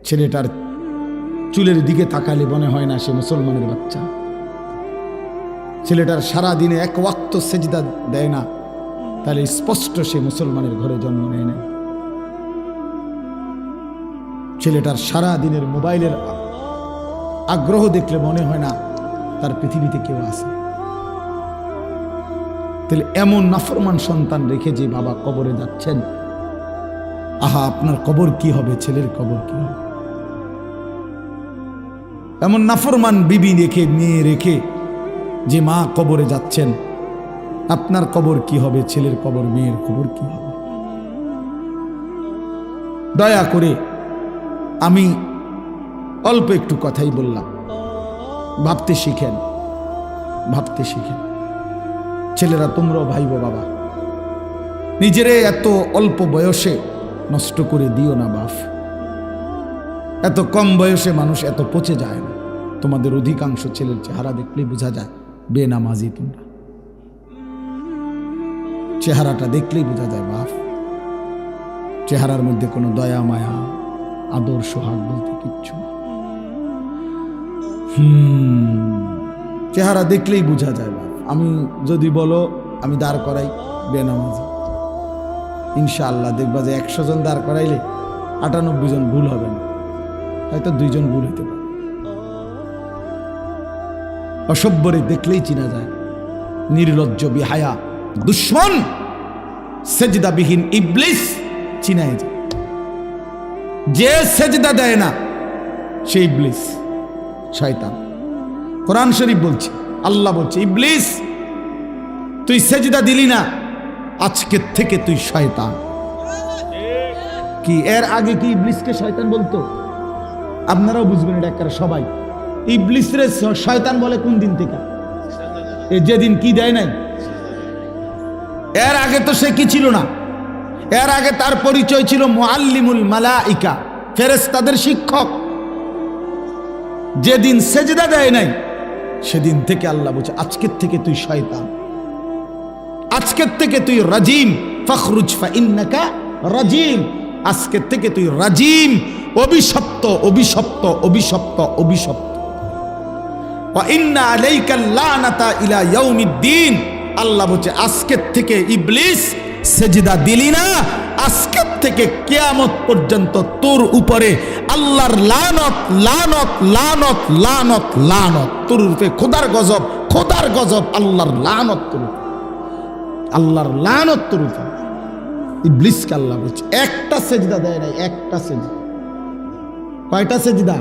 ছেলেটার চুলের দিকে তাকালে মনে হয় না সে মুসলমানের বাচ্চা। ছেলেটার সারা দিনে এক ওয়াক্ত সেজদা দেয় না, তাহলে স্পষ্ট সে মুসলমানের ঘরে জন্ম নেয় না। ছেলেটার সারা দিনের মোবাইলের আগ্রহ দেখলে মনে হয় না তার পৃথিবীতে কেউ আছে। তাহলে এমন নাফরমান সন্তান রেখে যে বাবা কবরে যাচ্ছেন, আহা আপনার কবর কি হবে, ছেলের কবর কি হবে? এমন নাফরমান বিবি রেখে, মেয়ে রেখে যে মা কবরে যাচ্ছেন, আপনার কবর কি হবে, ছেলের কবর, মেয়ের কবর কি হবে? দয়া করে আমি অল্প একটু কথাই বললাম, ভাবতে শিখেন, ভাবতে শিখেন। ছেলেরা তোমরাও ভাইবো বাবা, নিজেরে এত অল্প বয়সে নষ্ট করে দিও না বাপ। এত কম বয়সে মানুষ এত পচে যায় না। তোমাদের অধিকাংশ ছেলের চেহারা দেখলেই বোঝা যায় বেনামাজি তোমরা। চেহারাটা দেখলেই বোঝা যায় বাপ, চেহারার মধ্যে কোনো দয়া মায়া আদর সোহাগ বলতে কিচ্ছু না। চেহারা দেখলেই বোঝা যায় বাপ। আমি যদি বলো আমি দাঁড় করাই বেনামাজি, ইনশাআল্লাহ দেখবা যে 100 জন দাঁড় করাইলে 98 জন ভুল হবে না, হয়তো 2 জন ভুল হতে পারে। অসভ্যরে দেখলেই চিনা যায়, নির্লজ্জ বিহায়া দুশ্মন সেজদাবিহীন ইবলিস চিনাই যায়। যে সেজদা দেয় না সে ইবলিস, শয়তান। কোরআন শরীফ বলছে, আল্লাহ বলছে, ইবলিস তুই সেজদা দিলি না, আজকের থেকে তুই শয়তান। কি এর আগে কি ইবলিসকে শয়তান বলতো? আপনারাও বুঝবেন এটা একেবারে সবাই। ইবলিসরে শয়তান বলে কোন দিন থেকে? এ যেদিন কি দেয় নাই। এর আগে তো সে কি ছিল না, এর আগে তার পরিচয় ছিল মুআল্লিমুল মালাইকা, ফেরেশতাদের শিক্ষক। যেদিন সেজদা দেয় নাই সেদিন থেকে আল্লাহ বলছে আজকের থেকে তুই শয়তান, আজকের থেকে তুই রাজিম, ফখরুজ ফাইন্নাকা রাজিম। আজকের থেকে তুই রাজিম, অভিশপ্ত, অভিশপ্ত, অভিশপ্ত, অভিশপ্ত। ওয়া ইন্না আলাইকা লানাতা ইলা ইয়াউমিদ্দিন। আল্লাহ বলছে আজকের থেকে ইবলিস সেজদা দিলি না, আজকের থেকে কিয়ামত পর্যন্ত তোর উপরে আল্লাহর লানত, লানত, লানত, লানত, লানত। তোর উপরে খোদার গজব, খোদার গজব, আল্লাহর লানত তোর উপরে, আল্লাহর লানত তোর উপরে। ইবলিসকে আল্লাহ বলছে একটা সেজদা দেয় নাই, একটা সেজদা। কয়টা সেজদা?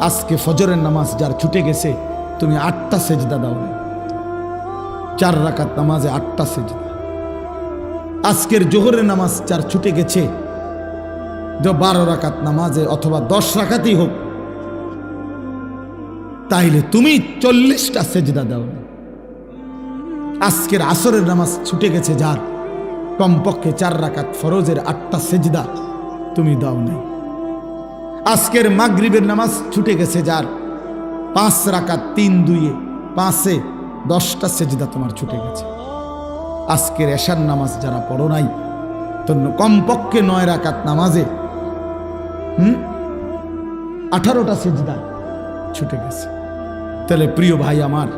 আজকে ফজরের নামাজ যার ছুটে গেছে, তুমি 8টা সেজদা দাও না। 4 রাকাত নামাজে 8টা সেজদা। আজকের জোহরের নামাজ যার ছুটে গেছে, 12 রাকাত নামাজে অথবা 10 রাকাতই হোক, তাইলে তুমি 40টা সেজদা দাও না। আজকের আসরের নামাজ ছুটে গেছে যার, কমপক্ষে 4 রাকাত ফরজের 8টা সেজদা তুমি দাও নাই। আজকের মাগরিবের নামাজ ছুটে গেছে যার, 5 রাকাত 3-2 5-এ 10টা সেজদা তোমার ছুটে গেছে। আজকের এশার নামাজ যারা পড়ো নাই, তো কমপক্ষে 9 রাকাত নামাজে 18টা সেজদা ছুটে গেছে। তাহলে প্রিয় ভাই আমার,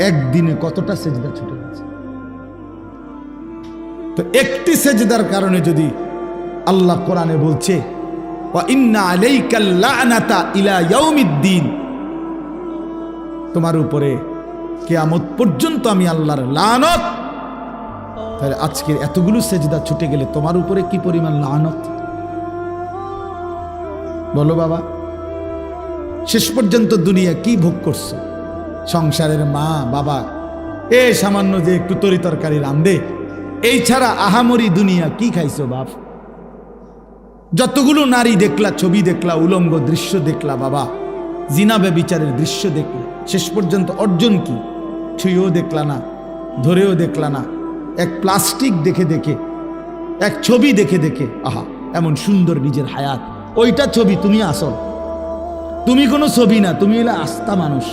একদিনে কতটা সেজদা ছুটে গেছে? তো একটি সেজদার কারণে যদি আল্লাহ কোরআনে বলছে ওয়া ইন্না আলাইকা লানাতা ইলা ইয়াউমিদ্দিন, তোমার উপরে কিয়ামত পর্যন্ত আমি আল্লাহর লানত, তাহলে আজকের এতগুলো সেজদা ছুটে গেলে তোমার উপরে কি পরিমাণ লানত বলো বাবা। শেষ পর্যন্ত দুনিয়া কি ভোগ করছো? সংসারের মা বাবা এ সামান্য যে একটু তরি তরকারি রান্ধে, এই ছাড়া আহামরি দুনিয়া কি খাইছো বাপ? যতগুলো নারী দেখলা, ছবি দেখলা, উলঙ্গ দৃশ্য দেখলা বাবা, জিনা ব্যভিচারের দৃশ্য দেখলা, শেষ পর্যন্ত অর্জন কি? ছুঁয়েও দেখলা না, ধরেও দেখলা না, এক প্লাস্টিক দেখে দেখে, এক ছবি দেখে দেখে, আহা এমন সুন্দর নিজের হায়াত, ওইটা ছবি, তুমি আসল, তুমি কোনো ছবি না, তুমি এলা আস্থা মানুষ।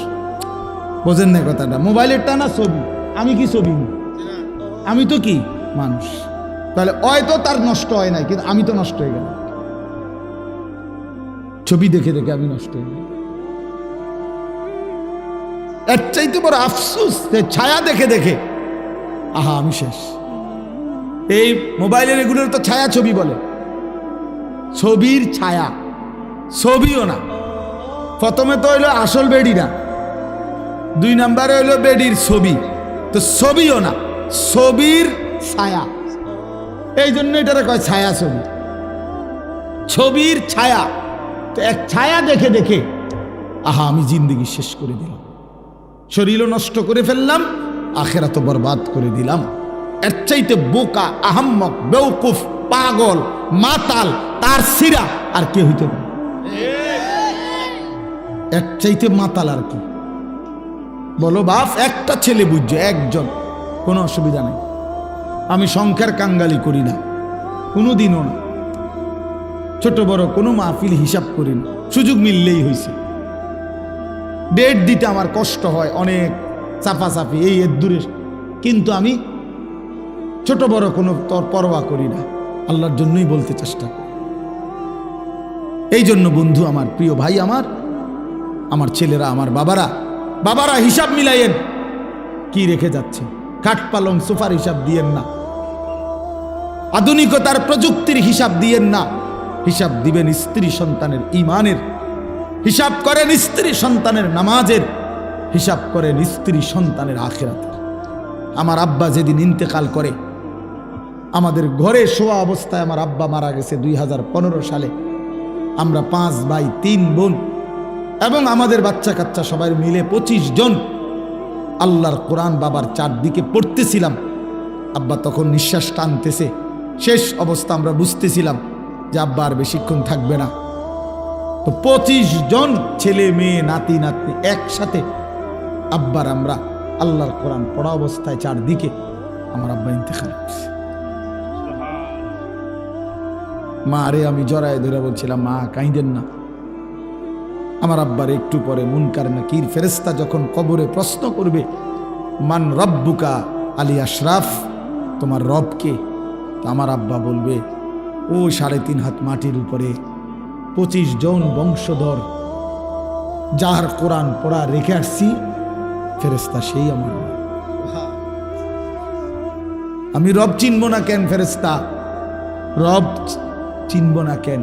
বোঝেন না কথাটা? মোবাইলেরটা না ছবি, আমি কি ছবি? আমি তো কি মানুষ। তাহলে হয়তো তার নষ্ট হয় নাই, কিন্তু আমি তো নষ্ট হয়ে গেলাম। ছবি দেখে দেখে আমি নষ্ট হয়ে গেলাম। এর চাইতে বড় আফসোস যে ছায়া দেখে দেখে আহা আমি শেষ। এই মোবাইলের এগুলোর তো ছায়া ছবি বলে, ছবির ছায়া, ছবিও না। প্রথমে তো হইলো আসল বেডি না, 2 নম্বরে হইলো বেডির ছবি, তো ছবিও না, ছবির ছায়া। এই জন্য এটারে কয় ছায়া ছবি, ছবির ছায়া। তো এক ছায়া দেখে দেখে আহা আমি জিন্দগি শেষ করে দিলাম, শরীরও নষ্ট করে ফেললাম, আখেরাত বরবাদ করে দিলাম। এর চাইতে বোকা, আহাম্মক, বেউকুফ, পাগল, মাতাল, তার সিরা আর কে হইতে পারে? এর চাইতে মাতাল আর কি? বলো বাপ, একটা ছেলে বুঝছো, একজন, কোনো অসুবিধা নাই। আমি সংখ্যার কাঙ্গালি করি না, কোনোদিনও না। ছোট বড় কোনো মাহফিল হিসাব করি না, সুযোগ মিললেই হয়েছে। ডেট দিতে আমার কষ্ট হয়, অনেক চাপাচাপি, এই এর দূরে, কিন্তু আমি ছোট বড় কোনো পরোয়া করি না, আল্লাহর জন্যই বলতে চেষ্টা করি। এই জন্য বন্ধু আমার, প্রিয় ভাই আমার ছেলেরা, আমার বাবারা হিসাব মিলাইয়েন, কি রেখে যাচ্ছে। খাট পালং সোফার হিসাব দিয়েন না, আধুনিকতার প্রযুক্তির হিসাব দিয়েন না, হিসাব দিবেন স্ত্রী সন্তানের ঈমানের, হিসাব করেন স্ত্রী সন্তানের নামাজের, হিসাব করেন স্ত্রী সন্তানের আখিরাতের। আমার আব্বা যেদিন ইন্তেকাল করে, আমাদের ঘরে শোয়া অবস্থায় আমার আব্বা মারা গেছে 2015 সালে। আমরা 5 ভাই 3 বোন এবং আমাদের বাচ্চা কাচ্চা সবাই মিলে 25 জন আল্লাহর কোরআন বাবার চারদিকে পড়তেছিলাম। আব্বা তখন নিঃশ্বাস টানতেছে, শেষ অবস্থা আমরা বুঝতেছিলাম যে আব্বা আর বেশিক্ষণ থাকবে না। তো 25 জন ছেলে মেয়ে নাতি নাতনি একসাথে আব্বার আমরা আল্লাহর কোরআন পড়া অবস্থায় চারদিকে আমার আব্বা ইন্তেকাল করছে। মা রে আমি জড়ায় ধরে বলছিলাম, মা কাঁদেন না। আমার আব্বার একটু পরে মুনকার নাকির ফেরেশতা যখন কবরে প্রশ্ন করবে, মান রব্বুকা আলী আশরাফ, তোমার রব কে? আমার আব্বা বলবে, ও 3.5 হাত মাটির উপরে 25 জন বংশধর যার কোরআন পড়া রেখে আসছি, ফেরেশতা সেই আমার রব। আমি রব চিনব না কেন ফেরেশতা? রব চিনব না কেন?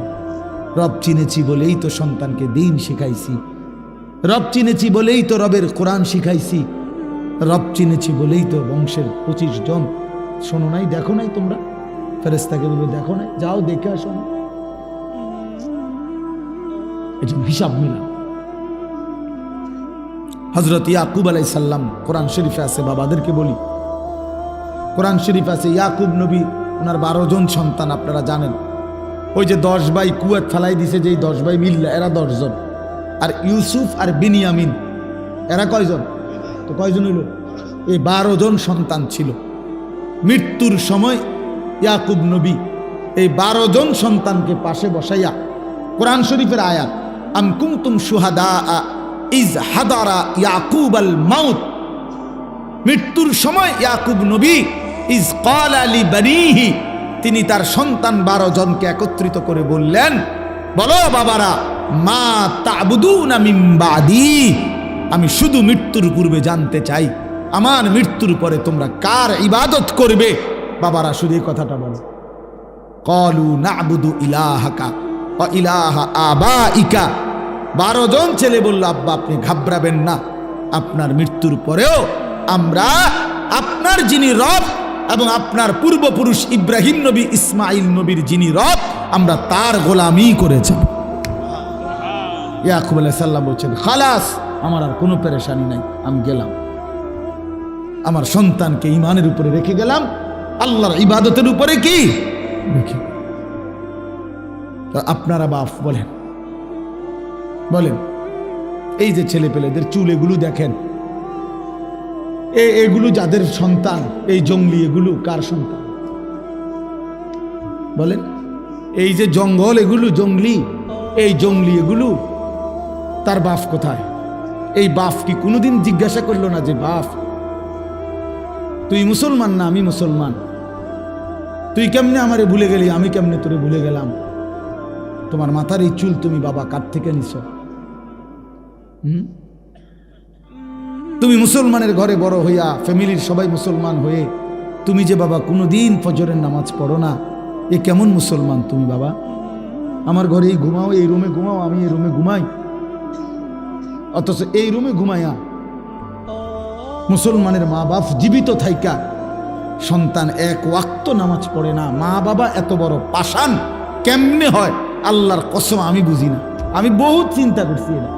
রব চিনেছি বলেই তো সন্তানকে দ্বীন শিখাইছি, রব চিনেছি বলেই তো রবের কোরআন শিখাইছি, রব চিনেছি বলেই তো বংশের 25 জন। শোনো নাই, দেখো নাই তোমরা? ফেরেশতাকে বলবে, দেখো নাই, যাও দেখে আসো। এটা হিসাব মিলা। হযরত ইয়াকুব আলাইহিস সালাম, কোরআন শরীফে আছে, বাবাদেরকে বলি, কোরআন শরীফে আছে ইয়াকুব নবী, ওনার 12 জন সন্তান, আপনারা জানেন। ওই যে 10 ভাই কুয়াত ফেলাই দিছে, যেই 10 ভাই মিল্লা, এরা 10 জন। আর ইউসুফ আর বিনিয়ামিন এরা কয়জন? তো কয়জন হইল? এই 12 জন সন্তান ছিল। মৃত্যুর সময় ইয়াকুব নবী এই 12 জন সন্তানকে পাশে বসাইয়া, কোরআন শরীফের আয়াত, আম কুনতুম শুহাদা ইজ হাদারা ইয়াকুব আল মাউত, মৃত্যুর সময় ইয়াকুব নবী ইজ ক্বালা লিবানিহি, তিনি তার সন্তান 12 জনকে একত্রিত করে বললেন, বলো বাবারা, মা তা'বুদুনা মিন বাদি, আমি শুধু মৃত্যুর পূর্বে জানতে চাই, আমার মৃত্যুর পরে তোমরা কার ইবাদত করবে? বাবারা শুধু এই কথাটা বলো। ক্বালু না'বুদু ইলাহাকা ওয়া ইলাহা আবাইকা, 12 জন ছেলে বলল, আব্বা আপনি ঘাবড়াবেন না, আপনার মৃত্যুর পরেও আমরা আপনার যিনি রব এবং আপনার পূর্বপুরুষ ইব্রাহিম নবী, ইসমাইল নবীর যিনি রব, আমরা তার গোলামি করে যাব। ইয়াকুব আলাইহিস সালাম বলছেন, খালাস, আমার আর কোনো পেরেশানি নাই, আমি গেলাম, আমার সন্তানকে ঈমানের উপরে রেখে গেলাম, আল্লাহর ইবাদতের উপরে কি রেখে। আপনারা বাপ বলেন, এই যে ছেলে পেলেদের চুল এগুলো দেখেন, এগুলো যাদের সন্তান, এই জঙ্গলি এগুলো কার সন্তান বলেন? এই যে জঙ্গল এগুলো জঙ্গলি, এই জঙ্গলি এগুলো তার বাপ কোথায়? এই বাপ কি কোনোদিন জিজ্ঞাসা করলো না যে, বাপ তুই মুসলমান না আমি মুসলমান, তুই কেমনে আমারে ভুলে গেলি, আমি কেমনে তোরে ভুলে গেলাম? তোমার মাথার এই চুল তুমি বাবা কার থেকে নিছ? তুমি মুসলমানের ঘরে বড় হইয়া, ফ্যামিলির সবাই মুসলমান হয়ে তুমি যে বাবা কোনোদিন ফজরের নামাজ পড়ো না, এ কেমন মুসলমান তুমি বাবা? আমার ঘরেই ঘুমাও, এই রুমে ঘুমাও, আমি এই রুমে ঘুমাই, অথচ এই রুমে ঘুমাইয়া মুসলমানের মা বাপ জীবিত থাইকা সন্তান এক ওয়াক্ত নামাজ পড়ে না। মা বাবা এত বড় পাষাণ কেমনে হয়? আল্লাহর কসম আমি বুঝি না। আমি বহুত চিন্তা করছি এটা।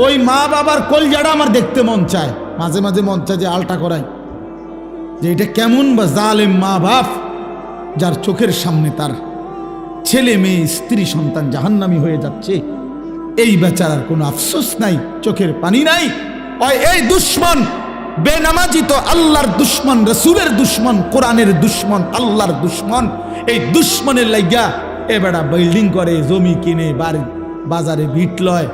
ওই মা বাবার কলজাটা আমার দেখতে মন চায়, মাঝে মাঝে মন চায় যে আলটা করাই, যে এটা কেমন বা জালেম মা বাপ, যার চোখের সামনে তার ছেলে মেয়ে স্ত্রী সন্তান জাহান্নামী হয়ে যাচ্ছে। এই বেচারার কোনো আফসোস নাই, চোখের পানি নাই। এই দুশ্মন বেনামাজি তো আল্লাহর দুশ্মন, রসুলের দুশ্মন, কোরআনের দুশ্মন, আল্লাহর দুশ্মন। এই দুশ্মনের লাইগা এ বেড়া বিল্ডিং করে, জমি কিনে, বাড়ি বাজারে ভিট লয়,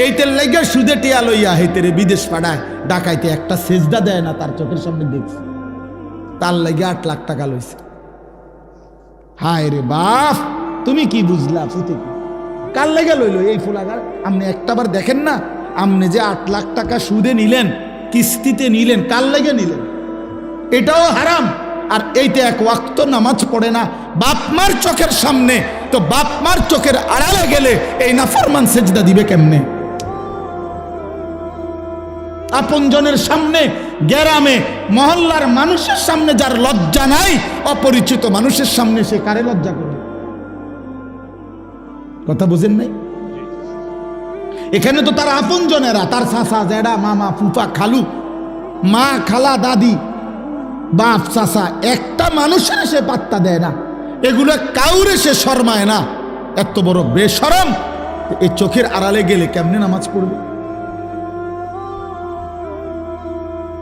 এইটার লাইগা সুদে টিয়া লইয়া হেতেরে বিদেশ পাঠায়, ডাকাইতে একটা সেজদা দেয় না, তার চোখের সামনে দেখছি। তার লাইগা 8 লাখ টাকা লইছে। হায় রে বাপ, তুমি কি বুঝলা? ফুতে কি কার লাইগা লইল এই ফুলাগার? আপনি একটাবার দেখেন না, আপনি যে 8 লাখ টাকা সুদে নিলেন, কিস্তিতে নিলেন, কার লাইগা নিলেন? এটাও হারাম। আর এইটা এক ওয়াক্ত নামাজ পড়ে না বাপ মার চোখের সামনে, তো বাপ মার চোখের আড়ালে গেলে এই নাফরমান সেজদা দিবে কেমনে? আপনজনের সামনে, গ্রামে মহল্লার মানুষের সামনে যার লজ্জা নাই, অপরিচিত মানুষের সামনে সে কারে লজ্জা করবে? কথা বুঝেন নাই? এখানে তো তার আপনজনেরা, তার চাচা, জেডা, মামা, ফুফা, খালু, মা, খালা, দাদি, বাপ, চাচা, একটা মানুষের সে পাত্তা দেয় না। এগুলো কাউরে সে শরমায় না। এত বড় বেশরম, এই চোখের আড়ালে গেলে কেমনে নামাজ পড়বে?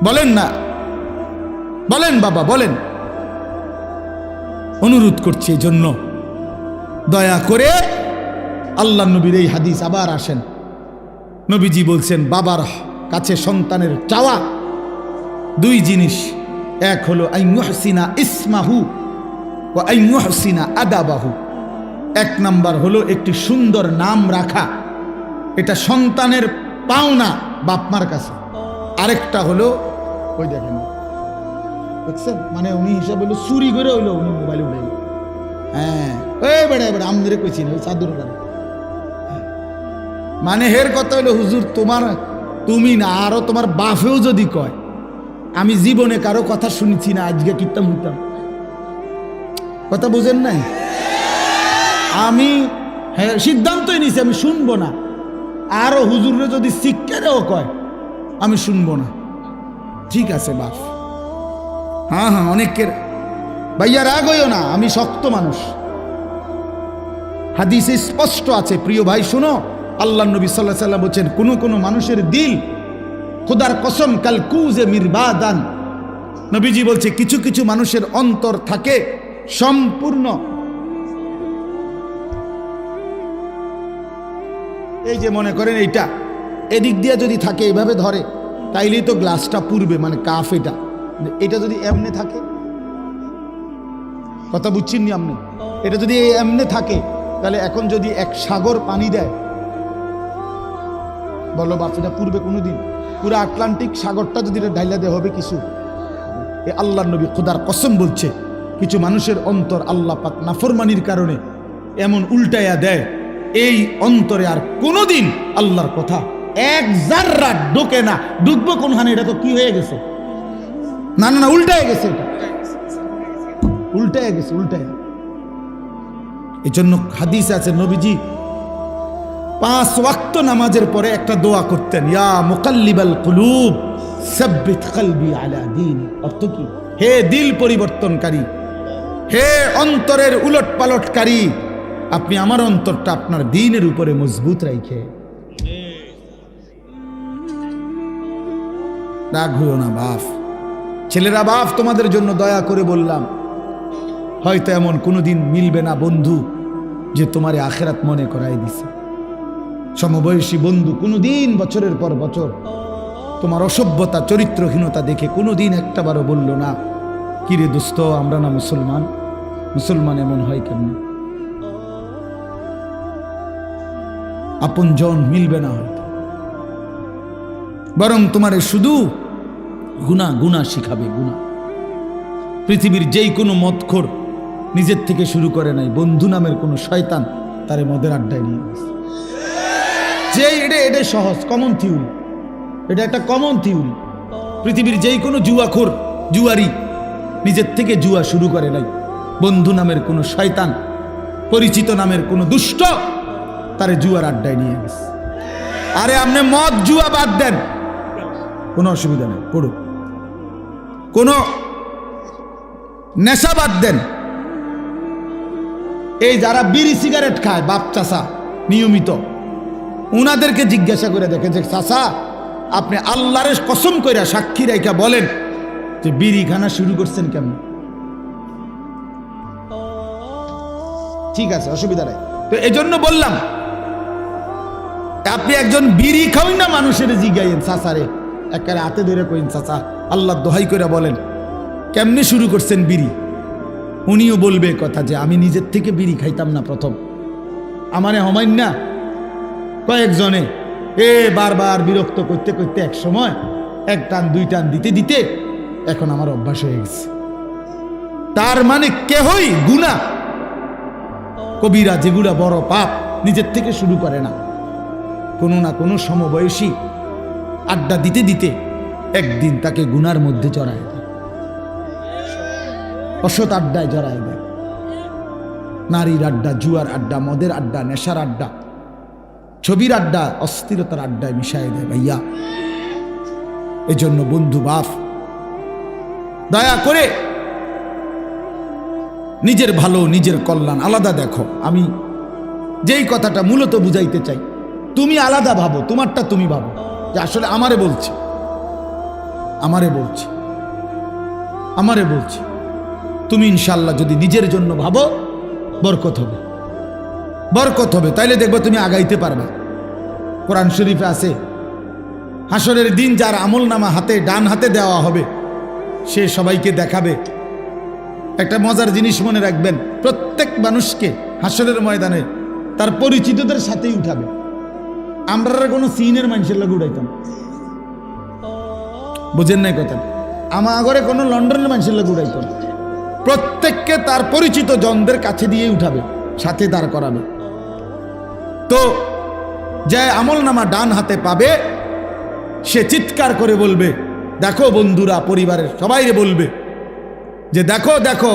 বলেন না, বলেন বাবা, বলেন। অনুরোধ করছি এই জন্য, দয়া করে আল্লাহ নবীর এই হাদিস আবার আসেন। নবীজি বলছেন বাবার কাছে সন্তানের চাওয়া 2 জিনিস। এক হলো আইয়ুহসিনা ইসমাহু ওয়া আইয়ুহসিনা আদাবাহু। 1 নাম্বার হলো একটি সুন্দর নাম রাখা, এটা সন্তানের পাওনা বাপমার কাছে। আরেকটা হলো ওই দেখেন, বুঝছেন, মানে উনি হিসাব হলো চুরি করে হইলো উনি মোবাইল উঠাইল। হ্যাঁ, ওই বেড়া বেড়া আমদের কইছি না, ওই চাদর মানে হের কথা হইলো, হুজুর তোমার, তুমি না আরো তোমার বাপেও যদি কয়, আমি জীবনে কারো কথা শুনেছি না, আজকে কিতাম হইতাম। কথা বুঝেন নাই? আমি সিদ্ধান্তই নিছি আমি শুনবো না। আরো হুজুরে যদি শিক্ষারেও কয়, আমি শুনবো না। ঠিক আছে বাপ, হ্যাঁ হ্যাঁ, অনেকের ভাইয়া রাগ হইও না, আমি শক্ত মানুষ। হাদিসে স্পষ্ট আছে, প্রিয় ভাই শুনো, আল্লাহ নবী সাল্লাল্লাহু আলাইহি ওয়াসাল্লাম বলেন, কোন মানুষের দিল খোদার কসম কাল কুজে মিরবাদান। নবীজি বলছে কিছু কিছু মানুষের অন্তর থাকে সম্পূর্ণ, এই যে মনে করেন এইটা এদিক দিয়ে যদি থাকে, এইভাবে ধরে, তাইলেই তো গ্লাসটা পুরবে, মানে কাফ। এটা যদি এমনে থাকে, কথা বুঝছেন নি আপনি? এটা যদি এমনে থাকে, তাহলে এখন যদি এক সাগর পানি দেয়, বলো বাপ, এটা পূর্বে কোনোদিন? পুরো আটলান্টিক সাগরটা যদি ঢাইলা দেওয়া হবে কিছু? এ আল্লাহর নবী খোদার কসম বলছে, কিছু মানুষের অন্তর আল্লাহ পাক নাফরমানির কারণে এমন উল্টাইয়া দেয়, এই অন্তরে আর কোনোদিন আল্লাহর কথা 1 জাররা ঢোকে না। ঢুকবো কোনখানে? এটা তো কি হয়ে গেছে, না না না, উল্টায় গেছে, এটা উল্টায় গেছে, উল্টায়। এই জন্য হাদিস আছে, নবীজি 5 ওয়াক্ত নামাজের পরে একটা দোয়া করতেন, ইয়া মুকাল্লিবাল কুলুব সাব্বিত কলবি আলা দীনি। অর্থ কি? হে দিল পরিবর্তনকারী, হে অন্তরের উলট পালটকারী, আপনি আমার অন্তরটা আপনার দ্বীনের উপরে মজবুত রাখে। রাগ হইও না বাপ, ছেলেরা বাপ, তোমাদের জন্য দয়া করে বললাম, হয়তো এমন কোনোদিন মিলবে না বন্ধু যে তোমারে আখেরাত মনে করাই দিছে। সমবয়সী বন্ধু কোনোদিন বছরের পর বছর তোমার অসভ্যতা, চরিত্রহীনতা দেখে কোনোদিন একটাবারও বলল না, কিরে দোস্ত, আমরা না মুসলমান, মুসলমান এমন হয় কেমন? আপনজন মিলবে না হয়তো, বরং তোমারে শুধু গুনাহ গুনাহ শিখাবে, গুনাহ। পৃথিবীর যেই কোনো মদখোর নিজের থেকে শুরু করে নাই, বন্ধু নামের কোনো শয়তান তারে মদের আড্ডায় নিয়ে গেছে। যে এটা সহজ কমন থিওরি, এটা একটা কমন থিওরি। পৃথিবীর যেই কোনো জুয়াখোর, জুয়ারি নিজের থেকে জুয়া শুরু করে নাই, বন্ধু নামের কোনো শয়তান, পরিচিত নামের কোনো দুষ্ট তারে জুয়ার আড্ডায় নিয়ে গেছে। আরে আপনি মদ জুয়া বাদ দেন, কোনো অসুবিধা নেই, পড়ুন। কোনো নেশা বাদ দেন, এই যারা বিড়ি সিগারেট খায় বাপ চাচা নিয়মিত, উনাদেরকে জিজ্ঞাসা করে দেখে যে চাচা আপনি আল্লাহর কসম কইরা সাক্ষী রেখা বলেন যে বিড়ি খানা শুরু করছেন কেমন? ঠিক আছে, অসুবিধা নাই। তো এজন্য বললাম, আপনি একজন বিড়ি খাওই না মানুষের জিগাইয়েন চাচারে, একেবারে হাতে ধরে কইন চাচা আল্লাহ দোহাই করে বলেন কেমনে শুরু করছেন বিড়ি। উনিও বলবে কথা যে আমি নিজের থেকে বিড়ি খাইতাম না প্রথম, আমারে হমাইন না কয়েকজনে বারবার বিরক্ত করতে করতে এক সময় এক টান দুই টান দিতে দিতে এখন আমার অভ্যাস হয়ে গেছে। তার মানে কেহই গুনাহ কবিরা যেগুলা বড় পাপ নিজের থেকে শুরু করে না, কোনো না কোনো সমবয়সী আড্ডা দিতে দিতে একদিন তাকে গুনার মধ্যে জড়ায় দেয়, অসৎ আড্ডায় জড়ায় দেয়। নারীর আড্ডা, জুয়ার আড্ডা, মদের আড্ডা, নেশার আড্ডা, ছবির আড্ডা, অস্থিরতার আড্ডায় মিশাই দেয় ভাইয়া। এজন্য বন্ধু বাপ দয়া করে নিজের ভালো নিজের কল্যাণ আলাদা দেখো। আমি যেই কথাটা মূলত বুঝাইতে চাই, তুমি আলাদা ভাবো, তোমারটা তুমি ভাবো যে আসলে আমারে বলছি, আমারে বলছি, আমারে বলছি। তুমি ইনশাল্লাহ যদি নিজের জন্য ভাবো বরকত হবে, বরকত হবে, তাইলে দেখবো তুমি আগাইতে পারবা। কোরআন শরীফে আছে হাসরের দিন যার আমল নামা হাতে ডান হাতে দেওয়া হবে সে সবাইকে দেখাবে। একটা মজার জিনিস মনে রাখবেন, প্রত্যেক মানুষকে হাসরের ময়দানে তার পরিচিতদের সাথেই উঠাবে। আমরা কোনো সিনের মানুষের লোক উঠাইতাম, বুঝেন নাই কথা? আমার ঘরে কোনো লন্ডনের মানুষের লোক উঠাইতাম। প্রত্যেককে তার পরিচিত জনদের কাছে দিয়ে উঠাবে, সাথে দাঁড় করাবে। তো যে আমল নামা ডান হাতে পাবে সে চিৎকার করে বলবে, দেখো বন্ধুরা, পরিবারের সবাইরে বলবে যে দেখো দেখো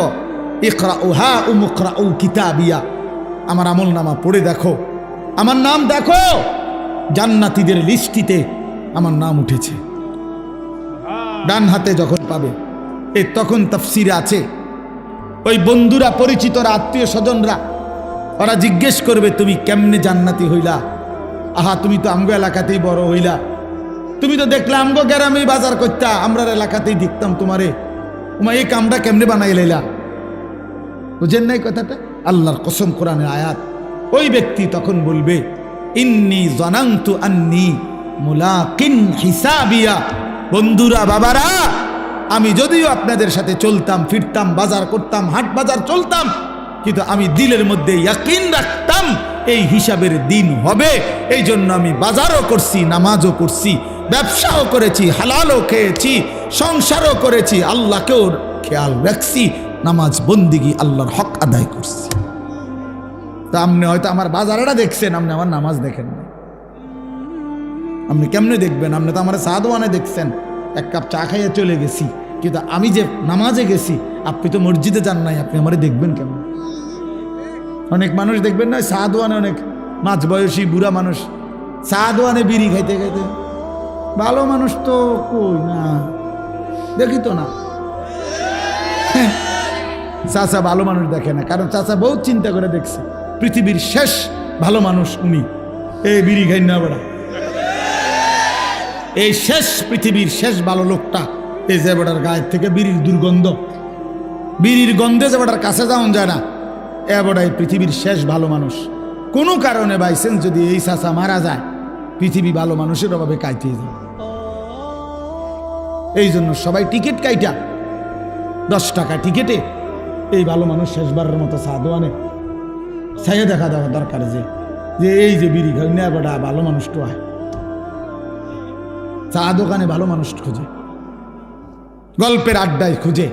ইকরাউ হা উমকরাউ কিতাবিয়া, আমার আমল নামা পড়ে দেখো, আমার নাম দেখো, জান্নাতীদের লিস্টিতে আমার নাম উঠেছে। ডান হাতে যখন পাবে, তখন তাফসিরে আছে ওই বন্ধুরা, পরিচিতরা, আত্মীয় স্বজনরা ওরা জিজ্ঞেস করবে তুমি কেমনে জান্নাতি হইলা? আহা তুমি তো আমগো এলাকাতেই বড় হইলা, তুমি তো দেখলে আমগো গ্রামেই বাজার করতা, আমরা এলাকাতেই দেখতাম তোমারে, তোমার এই কামটা কেমনে বানাই লাইলা? বুঝেন নাই কথাটা? আল্লাহর কসম, কোরআনের আয়াত। ওই ব্যক্তি তখন বলবে ইন্নী জানান্তু আন্নী মুলাকিন হিসাবিয়া, বন্ধুরা বাবারা, আমি যদিও আপনাদের সাথে চলতাম ফিরতাম, বাজার করতাম, হাট বাজার চলতাম, কিন্তু আমি দিলের মধ্যে ইয়াকিন রাখতাম এই হিসাবের দিন হবে। এই জন্য আমি বাজারও করছি, নামাজও করছি, ব্যবসাও করেছি, হালালও খেয়েছি, সংসারও করেছি, আল্লাহকেও খেয়াল রাখছি, নামাজ বন্দিগি আল্লাহর হক আদায় করছি। তা আপনি হয়তো আমার বাজারটা দেখছেন, আপনি আমার নামাজ দেখেন না। আপনি কেমনে দেখবেন? আপনি তো আমার সাদওয়ানে দেখছেন, এক কাপ চা খাইয়ে চলে গেছি, কিন্তু আমি যে নামাজে গেছি, আপনি তো মসজিদে যান নাই, আপনি আমারে দেখবেন কেমন? অনেক মানুষ দেখবেন না সাদওয়ানে, অনেক মাঝ বয়সী বুড়া মানুষ সাদওয়ানে বিড়ি খাইতে খাইতে, ভালো মানুষ তো কই না, দেখি তো না। চাচা ভালো মানুষ দেখে না, কারণ চাচা বহুত চিন্তা করে দেখছে পৃথিবীর শেষ ভালো মানুষ উনি, এই বিড়ি খাই না বেড়া, এই শেষ পৃথিবীর শেষ ভালো লোকটা, এই যে বেটার গায়ের থেকে বিড়ির দুর্গন্ধ, বিড়ির গন্ধে যে বেটার কাছে যাওয়া যায় না, এ বেটা এই পৃথিবীর শেষ ভালো মানুষ। কোনো কারণে বাইসেন্স যদি এই চাচা মারা যায়, পৃথিবী ভালো মানুষের অভাবে কাইতে যায়। এই জন্য সবাই টিকিট কাইটা 10 টাকা টিকিটে এই ভালো মানুষ শেষবারের মতো সাদওয়ানে ছাইয়ে দেখা দেওয়া দরকার, যে যে এই যে বিড়ি খাই না বেটা ভালো মানুষ তো হয়, চা দোকানে ভালো মানুষ খুঁজে, গল্পের আড্ডায় খুঁজে,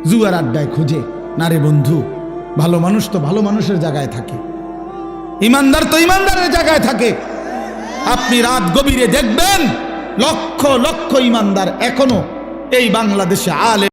জুয়ার আড্ডায় খুঁজে। না রে বন্ধু, ভালো মানুষ তো ভালো মানুষের জায়গায় থাকে, ইমানদার তো ইমানদারের জায়গায় থাকে। আপনি রাত গভীরে দেখবেন লক্ষ লক্ষ ইমানদার এখনো এই বাংলাদেশে আলে